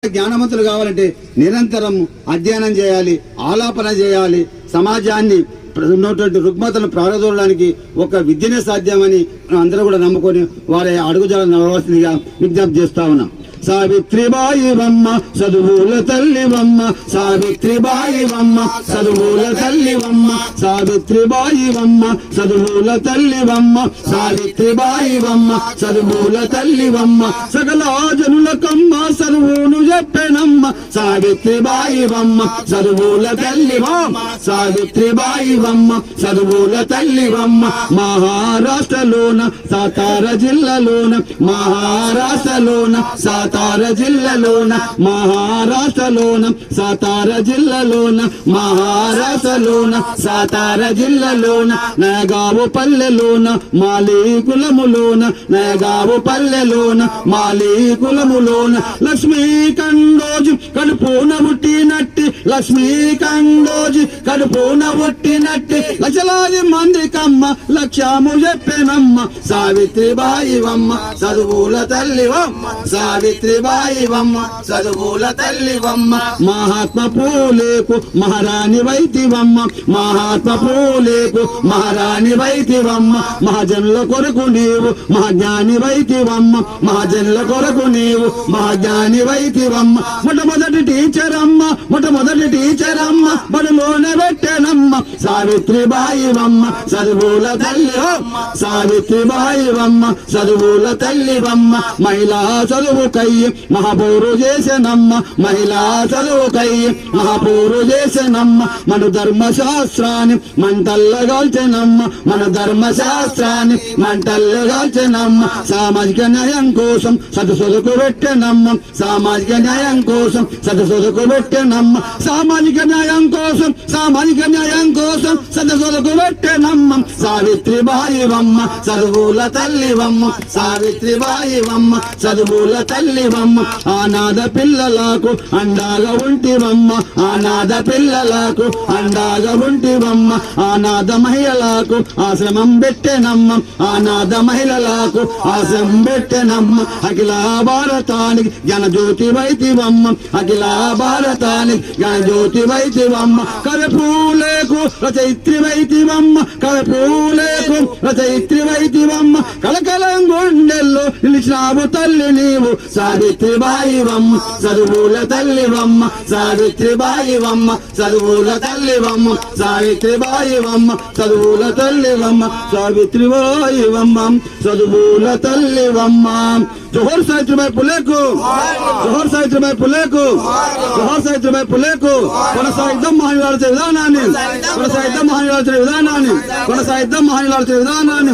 జ్ఞానవంతులు కావాలంటే నిరంతరం అధ్యయనం చేయాలి, ఆలాపన చేయాలి. సమాజాన్ని ఉన్నటువంటి రుగ్మతలను ప్రారదోడడానికి ఒక విద్యనే సాధ్యమని అందరూ కూడా నమ్ముకొని వారి అడుగుజాడలు నడవలసిందిగా విజ్ఞప్తి చేస్తా ఉన్నాం. సావిత్రిబాయి వమ్మ చదువుల తల్లి వమ్మ, సావిత్రిబాయి వమ్మ చదువుల తల్లి వమ్మ, సావిత్రిబాయి వమ్మ చదువుల తల్లి వమ్మ, సావిత్రిబాయి వమ్మ చదువుల తల్లి వమ్మ. సకల జనులకమ్మ చదువును చెప్పెనమ్మ, సావిత్రిబాయి వమ్మ చదువుల తల్లి వమ్మ, సావిత్రిబాయి వమ్మ చదువుల తల్లి వమ్మ. మహారాష్ట్రలోన సాతార జిల్లాలోన, మహారాష్ట్రలోన సాతార జిల్లాలోన, మహారాష్ట్రలోన సాతార జిల్లాలోన, మహారాష్ట్రలోన సాతార జిల్లాలోన, నగావు పల్లెలోన మాలీకులములోన, నగావు పల్లెలోన మాలీకులములోన. లక్ష్మీ కండోజు కడుపున పుట్టినట్టి, లక్ష్మీ కండోజు కడుపున పుట్టినట్టి, లక్షలాది మందికమ్మ లక్ష్యము చెప్పెనమ్మ, సావిత్రిబాయి వమ్మ చదువుల తల్లి వమ్మ, సావిత్రిబాయి వమ్మ చదువుల తల్లి వమ్మ. మహాత్మ పూలేకు మహారాణి వైతివమ్మ, మహాత్మ పూలేకు మహారాణి వైతివమ్మ. మహాజనుల కొరకు నీవు మహాజ్ఞాని వైతివమ్మ, మహాజనుల కొరకు నీవు మహాజ్ఞాని వైతివమ్మ. మొట్టమొదటి టీచర్ అమ్మ, మొట్టమొదటి టీచర్ అమ్మ బడులోనే పెట్టెనమ్మ, సావిత్రిబాయి వమ్మ చదువుల తల్లి వమ్మ, సావిత్రిబాయి వమ్మ చదువుల తల్లి వమ్మ. మహిళా చదువుకై మహాపూరు చేసెనమ్మ, మహిళా చదువుకై మహాపూరు చేసెనమ్మ. మన ధర్మశాస్త్రాన్ని మంటల్లగాల్చెనమ్మ, మన ధర్మశాస్త్రాన్ని మంటల్లగాల్చెనమ్మ. సామాజిక న్యాయం కోసం సదసొదుకు పెట్టెనమ్మ, సామాజిక న్యాయం కోసం సదసొదుకు పెట్టెనమ్మ, సామాజిక న్యాయం కోసం, సామాజిక న్యాయం కోసం సదసొదుకు పెట్టెనమ్మ. సావిత్రిబాయి వమ్మ చదువుల తల్లి వమ్మ, సావిత్రిబాయి వమ్మ చదువుల తల్లి వమ్మ. ఆనాద పిల్లలకు అండాగా ఉంటివమ్మ, ఆనాద పిల్లలకు అండాగా ఉంటివమ్మ. ఆనాద మహిళలకు ఆశ్రమం పెట్టెనమ్మ, ఆనాద మహిళలకు ఆశ్రమం పెట్టెనమ్మ. అఖిల భారతానికి జ్ఞానజ్యోతి వైతివమ్మ, అఖిల భారతానికి జ్ఞానజ్యోతి వైతివమ్మ. కవిపూలేకు రచయిత్రి వైతివమ్మ, కవిపూలేకు రచయిత్రి వైతివమ్మ. కలకలం గుండెల్లో నిలిచినావు తల్లి నీవు, సావిత్రిబాయి వమ్మ చదువుల తల్లి వమ్మ, సావిత్రిబాయి వమ్మ చదువుల తల్లి వమ్మ, సావిత్రిబాయి వమ్మ చదువుల తల్లి వమ్మ, సావిత్రిబాయి వమ్మ చదువుల తల్లి వమ్మ. జోహర్ సావిత్రిబాయి పులేకు, జోహర్ సావిత్రిబాయి పులేకు, జోహర్ సావిత్రిబాయి పులేకు. కొనసాగిద్దాం మహానుభావుల విధానాన్ని, కొనసాగిద్దాం మహానుభావుల విధానాన్ని, కొనసాగిద్దాం మహానుభావుల విధానాన్ని.